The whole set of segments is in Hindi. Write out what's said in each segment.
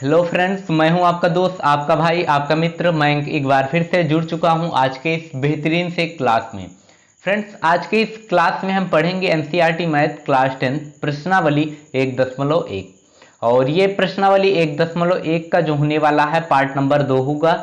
हेलो फ्रेंड्स, मैं हूं आपका दोस्त, आपका भाई, आपका मित्र मयंक। एक बार फिर से जुड़ चुका हूं आज के इस बेहतरीन से क्लास में। फ्रेंड्स, आज के इस क्लास में हम पढ़ेंगे एनसीईआरटी मैथ क्लास 10 प्रश्नावली 1.1। और ये प्रश्नावली 1.1 का जो होने वाला है पार्ट नंबर 2 होगा।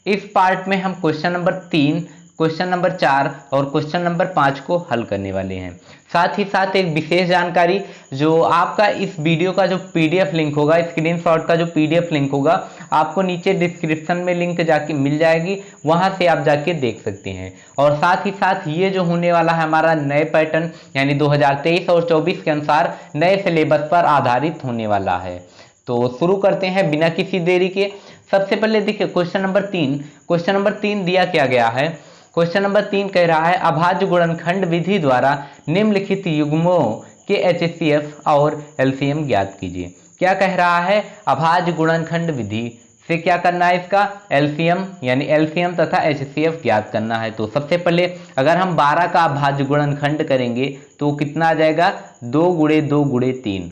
इस पार्ट में हम क्वेश्चन नंबर 3, क्वेश्चन नंबर 4 और क्वेश्चन नंबर 5 को हल करने वाले हैं। साथ ही साथ एक विशेष जानकारी, जो आपका इस वीडियो का जो पीडीएफ लिंक होगा, स्क्रीनशॉट का जो पीडीएफ लिंक होगा, आपको नीचे डिस्क्रिप्शन में लिंक जाके मिल जाएगी, वहां से आप जाके देख सकते हैं। और साथ ही साथ ये जो होने वाला है हमारा नए पैटर्न यानी 2023 और 24 के अनुसार नए सिलेबस पर आधारित होने वाला है। तो शुरू करते हैं बिना किसी देरी के। सबसे पहले देखिए क्वेश्चन नंबर 3। क्वेश्चन नंबर 3 दिया क्या गया है। क्वेश्चन नंबर 3 कह रहा है अभाज्य गुणनखंड विधि द्वारा निम्नलिखित युग्मों के एचसीएफ और एलसीएम ज्ञात कीजिए। क्या कह रहा है, अभाज्य गुणनखंड विधि से क्या करना है, इसका एलसीएम यानी एलसीएम तथा एचसीएफ ज्ञात करना है। तो सबसे पहले अगर हम 12 का अभाज्य गुणनखंड करेंगे तो कितना आ जाएगा, 2 गुणे 2 गुणे 3।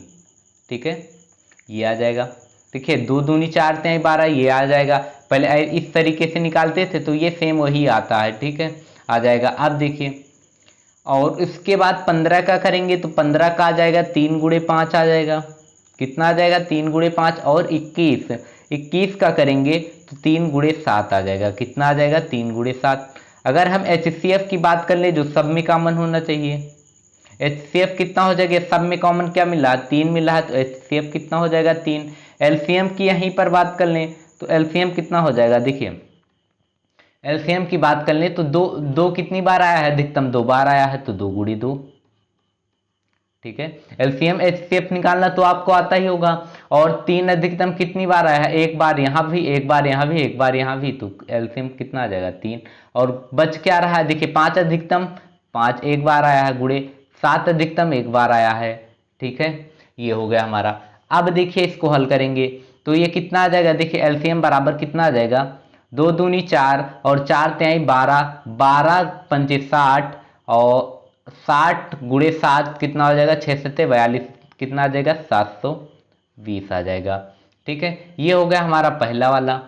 ठीक है, ये आ जाएगा। देखिए 2 दूनी 4 3 12, ये आ जाएगा। पहले इस तरीके से निकालते थे तो ये सेम वही आता है। ठीक है, आ जाएगा। अब देखिए, और इसके बाद 15 का करेंगे तो 15 का आ जाएगा 3 गुणे 5 आ जाएगा। कितना आ जाएगा, 3 गुणे 5। और 21 का करेंगे तो 3 गुणे 7 आ जाएगा। कितना आ जाएगा, 3 गुणे 7। अगर हम एचसीएफ की बात कर ले, जो सब में कॉमन होना चाहिए, एचसीएफ कितना हो जाएगा, सब में कॉमन क्या मिला, 3 मिला है, तो एचसीएफ कितना हो जाएगा, 3। एलसीएम की यहीं पर बात कर लें तो एलसीएम कितना हो जाएगा, देखिए एलसीएम की बात कर लें तो दो दो कितनी बार आया है, अधिकतम 2 बार आया है, तो 2 गुणी 2। ठीक है, एलसीएम एचसीएफ निकालना तो आपको आता ही होगा। और 3 अधिकतम कितनी बार आया है, एक बार यहाँ भी, एक बार यहाँ भी, एक बार यहाँ भी, तो एलसीएम कितना आ जाएगा, 3। और बच क्या रहा है, देखिए 5 अधिकतम, 5 एक बार आया है, गुणे 7 अधिकतम एक बार आया है। ठीक है, ये हो गया हमारा। अब देखिए इसको हल करेंगे तो ये कितना आ जाएगा, देखिए एलसीएम बराबर कितना आ जाएगा, 2 दूनी 4 और 4 तिहाई 12, 12 पंचे 60 और 60 गुणे 7 कितना हो जाएगा, 6 सत्ते 42, कितना आ जाएगा, 720 आ जाएगा। ठीक है, ये हो गया हमारा पहला वाला।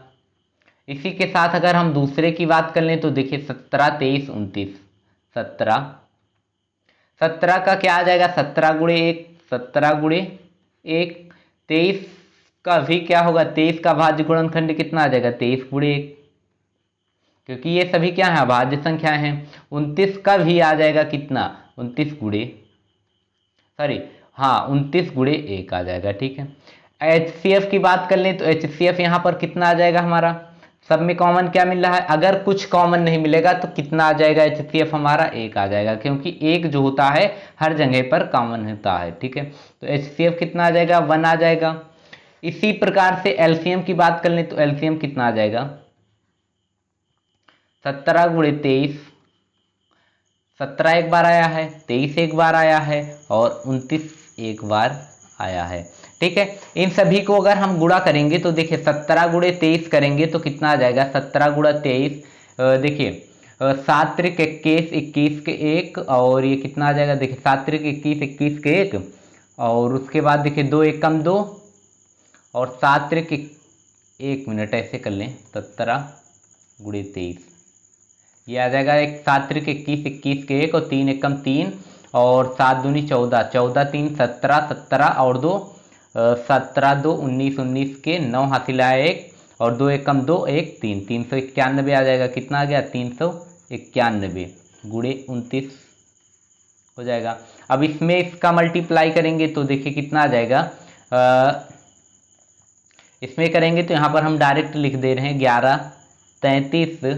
इसी के साथ अगर हम दूसरे की बात कर लें तो देखिए 17 23 29, 17 का क्या आ जाएगा, 17 गुणे 1, 17 गुणे 1। 23 का भी क्या होगा, 23 का भाज्य गुणनखंड कितना आ जाएगा, 23 गुणे 1, क्योंकि ये सभी क्या है, अभाज्य संख्याएं हैं। 29 का भी आ जाएगा कितना, 29 गुणे, सॉरी हाँ 29 गुणे 1 आ जाएगा। ठीक है, एचसीएफ की बात कर लें तो एचसीएफ यहाँ पर कितना आ जाएगा हमारा, सब में कॉमन क्या मिल रहा है, अगर कुछ कॉमन नहीं मिलेगा तो कितना आ जाएगा, एचसीएफ हमारा 1 आ जाएगा, क्योंकि 1 जो होता है हर जगह पर कॉमन होता है। ठीक है, तो एचसीएफ कितना आ जाएगा, 1 आ जाएगा। इसी प्रकार से एलसीएम की बात कर लें तो एलसीएम कितना आ जाएगा, 17 गुणे 23, 17 एक बार आया है, 23 एक बार आया है और 29 एक बार आया है। ठीक है, इन सभी को अगर हम गुणा करेंगे तो देखिए 17 गुणे 23 करेंगे तो कितना आ जाएगा, 17 गुणा 23, देखिए 7 त्रिक 21, 21 के 1, और ये कितना आ जाएगा, देखिए 7 त्रिक 21, 21 के 1, और उसके बाद देखिए 2 1 कम 2, और 7 त्रिक 1 मिनट ऐसे कर लें, 17 गुणे 23, ये आ जाएगा, एक 7 त्रिक 21, 21 के 1 और 3 एकम 3, और 7 दूनी 14, 14 3 17, 17 और 2 17 2 19, 19 के 9 हासिल आया 1, और 2 एकम 2 1 3, 391 आ जाएगा। कितना आ गया, 391 गुणे 29 हो जाएगा। अब इसमें इसका मल्टीप्लाई करेंगे तो देखिए कितना आ जाएगा, इसमें करेंगे तो यहाँ पर हम डायरेक्ट लिख दे रहे हैं 11 33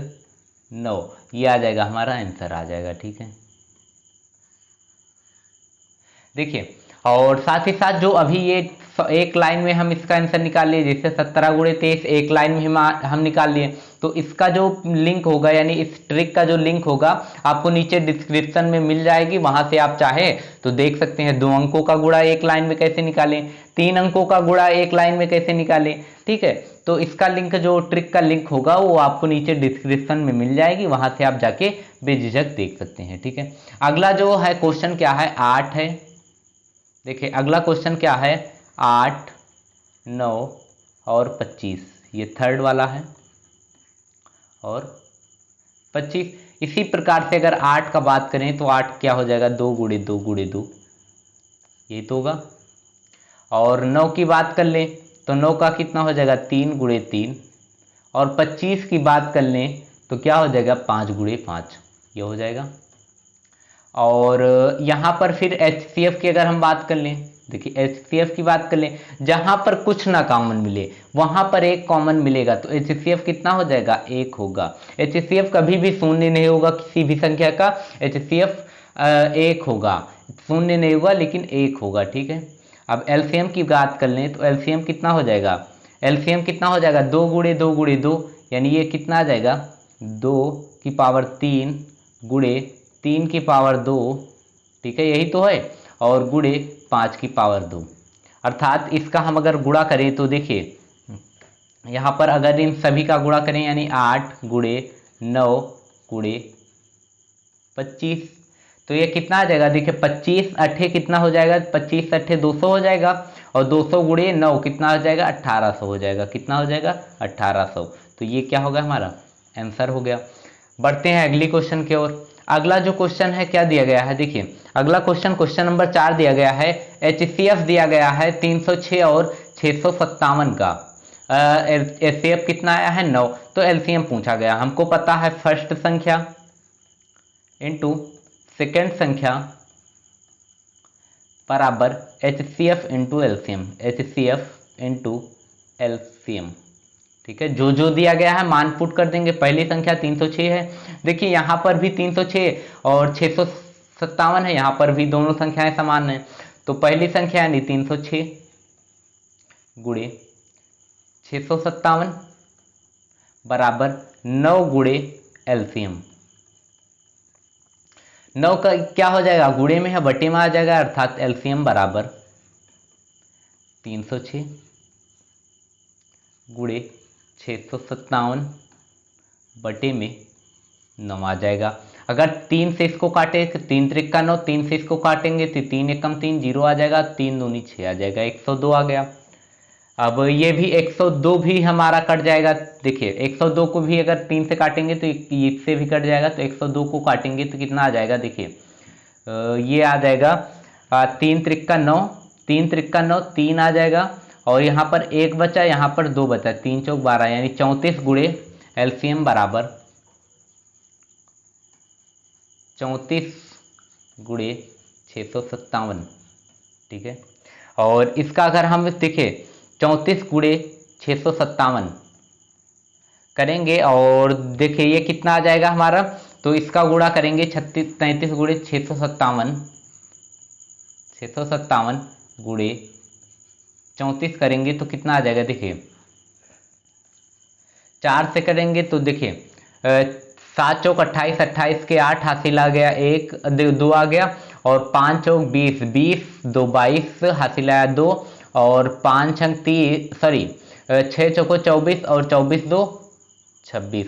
9, ये आ जाएगा, हमारा आंसर आ जाएगा। ठीक है, देखिए और साथ ही साथ जो अभी ये एक लाइन में हम इसका आंसर निकाल लिए, जैसे 17 गुणे 23 एक लाइन में हम निकाल लिए, तो इसका जो लिंक होगा यानी इस ट्रिक का जो लिंक होगा आपको नीचे डिस्क्रिप्शन में मिल जाएगी, वहां से आप चाहे तो देख सकते हैं। 2 अंकों का गुणा एक लाइन में कैसे निकालें, 3 अंकों का गुणा एक लाइन में कैसे निकालें। ठीक है, तो इसका लिंक, जो ट्रिक का लिंक होगा वो आपको नीचे डिस्क्रिप्शन में मिल जाएगी, वहां से आप जाके बेझिझक देख सकते हैं। ठीक है, अगला जो है क्वेश्चन क्या है, 8 है। देखिए अगला क्वेश्चन क्या है, 8 9 और 25, ये थर्ड वाला है और 25। इसी प्रकार से अगर 8 का बात करें तो 8 क्या हो जाएगा, 2 गुणे 2 गुणे 2, ये तो होगा। और 9 की बात कर लें तो 9 का कितना हो जाएगा, 3 गुणे 3। और 25 की बात कर लें तो क्या हो जाएगा, 5 गुणे 5, ये हो जाएगा। और यहाँ पर फिर HCF की अगर हम बात कर लें, देखिए HCF की बात कर लें, जहाँ पर कुछ ना कॉमन मिले वहाँ पर एक कॉमन मिलेगा, तो HCF कितना हो जाएगा, 1 होगा। HCF कभी भी शून्य नहीं होगा किसी भी संख्या का, HCF 1 होगा, शून्य नहीं होगा लेकिन 1 होगा, ठीक है। अब LCM की बात कर लें तो LCM कितना हो जाएगा, LCM कितना हो जाएगा, 2 गुणे 2 गुणे 2, यानी ये कितना आ जाएगा, 2 की पावर 3 गुणे 3 की पावर 2, ठीक है, यही तो है, और गुणे 5 की पावर 2। अर्थात इसका हम अगर गुणा करें तो देखिए यहाँ पर अगर इन सभी का गुणा करें यानी 8 गुणे 9 गुणे 25, तो ये कितना आ जाएगा, देखिए 25 अट्ठे कितना हो जाएगा, 25 अट्ठे 200 हो जाएगा, और 200 गुणे 9 कितना हो जाएगा, 1800 हो जाएगा, कितना हो जाएगा, 1800। तो ये क्या होगा, हमारा आंसर हो गया। बढ़ते हैं अगली क्वेश्चन की ओर। अगला जो क्वेश्चन है क्या दिया गया है, देखिए अगला क्वेश्चन नंबर 4 दिया गया है। HCF दिया गया है 306 और 657 का। HCF कितना आया है, 9। तो LCM पूछा गया, हमको पता है फर्स्ट संख्या इंटू सेकेंड संख्या बराबर HCF into LCM, HCF into LCM, ठीक है। जो जो दिया गया है मान पुट कर देंगे। पहली संख्या 306 है, देखिए यहाँ पर भी 306 और 657 है, यहाँ पर भी दोनों संख्याएं समान हैं। तो पहली संख्या यानी 306 गुणे 657 बराबर 9 गुणे LCM। 9 का क्या हो जाएगा, गुणे में है बटे में आ जाएगा, अर्थात LCM बराबर 306 गुणे 657 बटे में 9 आ जाएगा। अगर 3 से इसको काटे तो 3 त्रिका 9, 3 से इसको काटेंगे तो 3 एकम 3, 0 आ जाएगा, 3 दूनी 6 आ जाएगा, 102 आ गया। अब ये भी 102 भी हमारा कट जाएगा, देखिए 102 को भी अगर 3 से काटेंगे तो इससे भी कट जाएगा, तो 102 को काटेंगे तो कितना आ जाएगा, देखिए ये आ जाएगा 3 त्रिका 9, 3 त्रिका 9, 3 आ जाएगा, और यहाँ पर 1 बचा, यहाँ पर 2 बचा, 3 चौक 12, यानी 34 गुणे LCM बराबर 34 गुणे 657, ठीक है। और इसका अगर हम देखें 34 गुणे 657 करेंगे और देखिए ये कितना आ जाएगा हमारा, तो इसका गुणा करेंगे 33 गुणे 657 गुणे 34 करेंगे तो कितना आ जाएगा, देखिए 4 से करेंगे तो देखिए 7 चौक 28, 28 के 8 हासिल आ गया, 1 2 आ गया, और 5 चौक 20, 20 2 22 हासिल आया 2, और 5 अंक 30 सॉरी 6 चौको 24 और 24 2 26,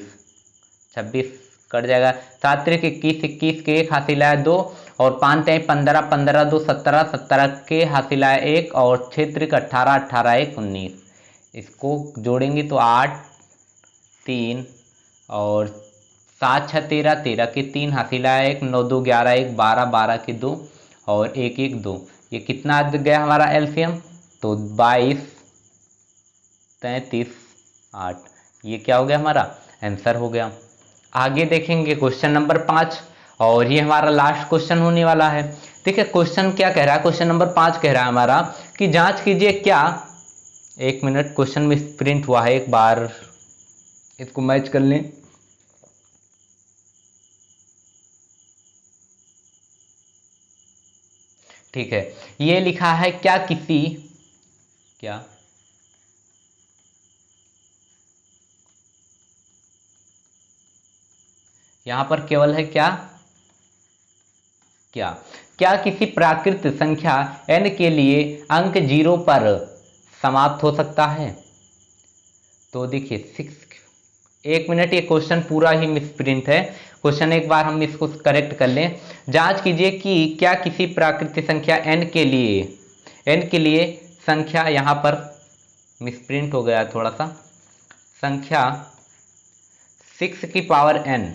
26 कट जाएगा, 7 त्रिक 21, 21 के 1 हासिल आया 2, और 5 3 15, 15 2 17, 17 के हासिल आया 1, और 6 त्रिक 18, 18 1 19। इसको जोड़ेंगे तो 8 3 और 7 6 13, 13 के 3 हासिल आया 1, 9 2 11 1 12, 12 के 2 और 1 1 2। ये कितना आ गया हमारा LCM, तो 22 33 8, ये क्या हो गया, हमारा आंसर हो गया। आगे देखेंगे क्वेश्चन नंबर 5, और ये हमारा लास्ट क्वेश्चन होने वाला है। देखिए क्वेश्चन क्या कह रहा है, क्वेश्चन नंबर 5 कह रहा है हमारा कि जांच कीजिए क्या, 1 मिनट क्वेश्चन में प्रिंट हुआ है, एक बार इसको मैच कर लें। ठीक है, ये लिखा है क्या यहां पर केवल है क्या किसी प्राकृत संख्या n के लिए अंक 0 पर समाप्त हो सकता है। तो देखिए 1 मिनट, ये क्वेश्चन पूरा ही मिसप्रिंट है, क्वेश्चन एक बार हम इसको करेक्ट कर लें। जांच कीजिए कि क्या किसी प्राकृत संख्या n के लिए संख्या यहाँ पर मिसप्रिंट हो गया थोड़ा सा। संख्या 6 की पावर n,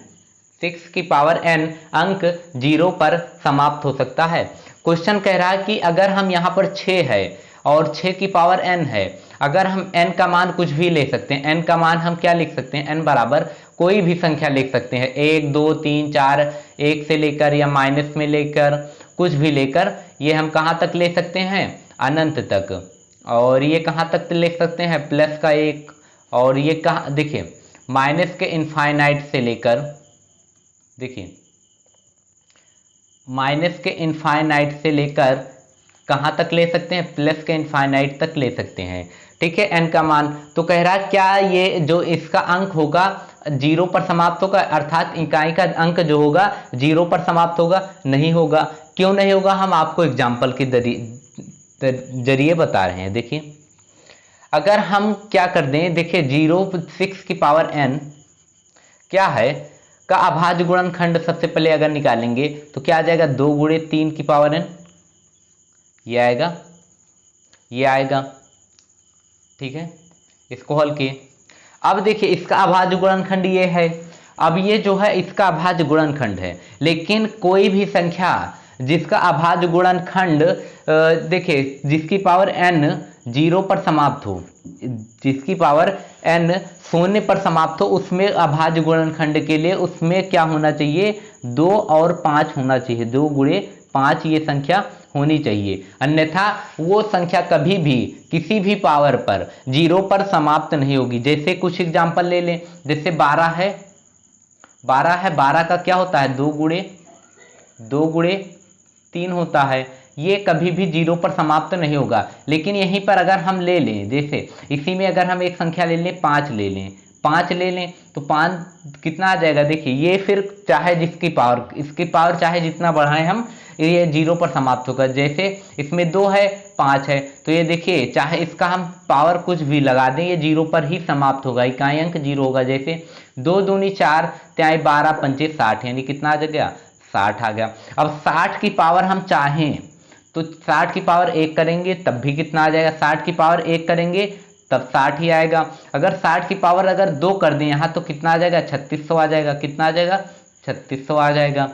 6 की पावर n अंक 0 पर समाप्त हो सकता है। क्वेश्चन कह रहा है कि अगर हम यहाँ पर 6 है और 6 की पावर n है, अगर हम n का मान कुछ भी ले सकते हैं, n का मान हम क्या लिख सकते हैं, n बराबर कोई भी संख्या लिख सकते हैं, 1 2 3 4, 1 से लेकर या माइनस में लेकर कुछ भी लेकर, ये हम कहाँ तक ले सकते हैं, अनंत तक। और ये कहाँ तक लिख सकते हैं, प्लस का 1, और ये कहाँ देखिए माइनस के इनफाइनाइट से लेकर, देखिए माइनस के इनफाइनाइट से लेकर कहाँ तक ले सकते हैं, प्लस के इनफाइनाइट तक ले सकते हैं। ठीक है, n का मान तो कह रहा है क्या ये जो इसका अंक होगा 0 पर समाप्त होगा, अर्थात इकाई का अंक जो होगा 0 पर समाप्त होगा, नहीं होगा। क्यों नहीं होगा, हम आपको एग्जाम्पल के जरिए बता रहे हैं। देखिए अगर हम क्या कर दें, देखिए 0 6 की पावर n क्या है का अभाज्य गुणनखंड सबसे पहले अगर निकालेंगे तो क्या आ जाएगा, 2 गुणे 3 की पावर n, ये आएगा, ये आएगा। ठीक है, इसको हल किए। अब देखिए इसका अभाज्य गुणनखंड ये है, अब ये जो है इसका अभाज्य गुणनखंड है, लेकिन कोई भी संख्या जिसका अभाज्य गुणनखंड देखिए जिसकी पावर n 0 पर समाप्त हो, जिसकी पावर n 0 पर समाप्त हो, उसमें अभाज्य गुणनखंड के लिए उसमें क्या होना चाहिए, 2 और 5 होना चाहिए, 2 गुणे 5 ये संख्या होनी चाहिए, अन्यथा वो संख्या कभी भी किसी भी पावर पर 0 पर समाप्त नहीं होगी। जैसे कुछ एग्जांपल ले लें, जैसे 12 है, 12 का क्या होता है, 2 गुणे 3 होता है, ये कभी भी 0 पर समाप्त नहीं होगा। लेकिन यहीं पर अगर हम ले लें, जैसे इसी में अगर हम एक संख्या ले लें, 5 ले लें तो 5 कितना आ जाएगा, देखिए ये फिर चाहे जिसकी पावर, इसकी पावर चाहे जितना बढ़ाएं हम, ये 0 पर समाप्त होगा। जैसे इसमें 2 है 5 है, तो ये देखिए चाहे इसका हम पावर कुछ भी लगा दें, ये 0 पर ही समाप्त होगा, इकाई अंक 0 होगा। जैसे 2 दूनी 4 त्याई 12 पंचे 60, यानी कितना आ गया, 60 आ गया। अब 60 की पावर हम चाहें तो 60 की पावर 1 करेंगे तब भी कितना आ जाएगा, 60 की पावर 1 करेंगे तब 60 ही आएगा। अगर 60 की पावर अगर 2 कर दें यहाँ तो कितना आ जाएगा, 3600 आ जाएगा, कितना आ जाएगा, 3600 आ जाएगा।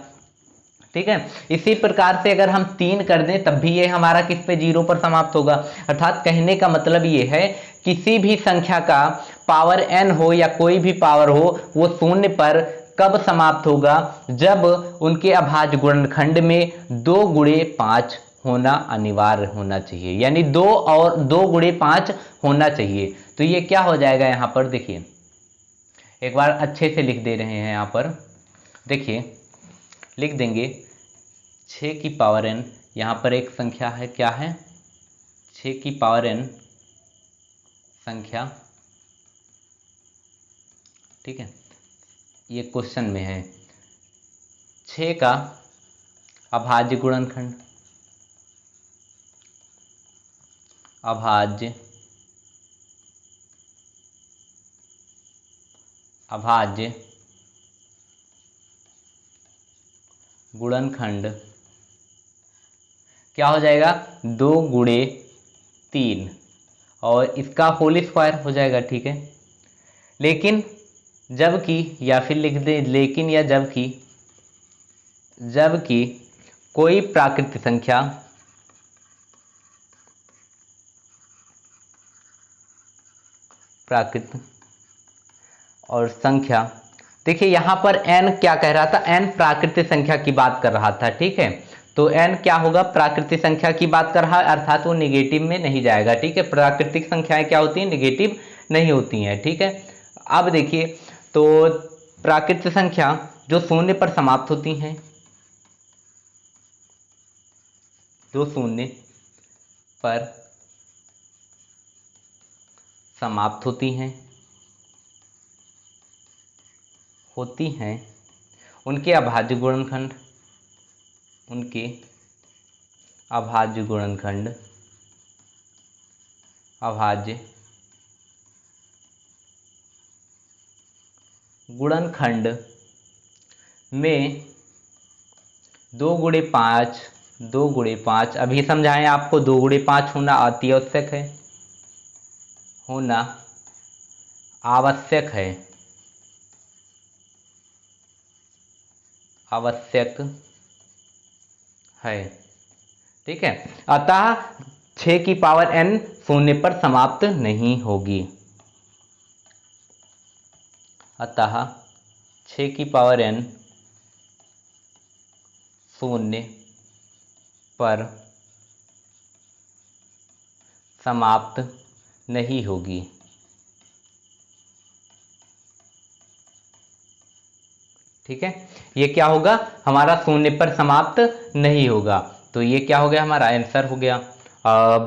ठीक है, इसी प्रकार से अगर हम 3 कर दें तब भी ये हमारा किस पे, 0 पर समाप्त होगा। अर्थात कहने का मतलब ये है किसी भी संख्या का पावर n हो या कोई भी पावर हो, वो 0 पर कब समाप्त होगा, जब उनके अभाज्य गुणनखंड में 2 गुणे 5 होना अनिवार्य होना चाहिए, यानी 2 और 2 गुणे 5 होना चाहिए। तो ये क्या हो जाएगा, यहाँ पर देखिए एक बार अच्छे से लिख दे रहे हैं, यहाँ पर देखिए लिख देंगे 6 की पावर n, यहाँ पर एक संख्या है, क्या है, 6 की पावर n संख्या। ठीक है, ये क्वेश्चन में है 6 का अभाज्य गुणनखंड, अभाज्य गुणनखंड क्या हो जाएगा, 2 गुणे 3 और इसका होल स्क्वायर हो जाएगा। ठीक है, लेकिन जबकि, या फिर लिख दें लेकिन या जबकि कोई प्राकृतिक संख्या और संख्या, देखिए यहाँ पर n क्या कह रहा था, n प्राकृतिक संख्या की बात कर रहा था। ठीक है, तो n क्या होगा, प्राकृतिक संख्या की बात कर रहा है, अर्थात वो निगेटिव में नहीं जाएगा। ठीक है, प्राकृतिक संख्याएं क्या होती हैं, निगेटिव नहीं होती हैं। ठीक है, अब देखिए तो प्राकृतिक संख्या जो 0 पर समाप्त होती हैं, जो 0 पर समाप्त होती हैं उनके अभाज्य गुणनखंड, अभाज्य गुणनखंड में 2 गुणे 5, अभी समझाएं आपको, 2 गुणे 5 होना अति आवश्यक है, होना आवश्यक है, आवश्यक है। ठीक है, अतः 6 की पावर n शून्य पर समाप्त नहीं होगी। अतः 6 की पावर n शून्य पर समाप्त नहीं होगी। ठीक है, ये क्या होगा हमारा, शून्य पर समाप्त नहीं होगा। तो ये क्या हो गया, हमारा आंसर हो गया।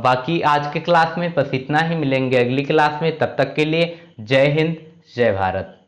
बाकी आज के क्लास में बस इतना ही, मिलेंगे अगली क्लास में, तब तक के लिए जय हिंद जय भारत।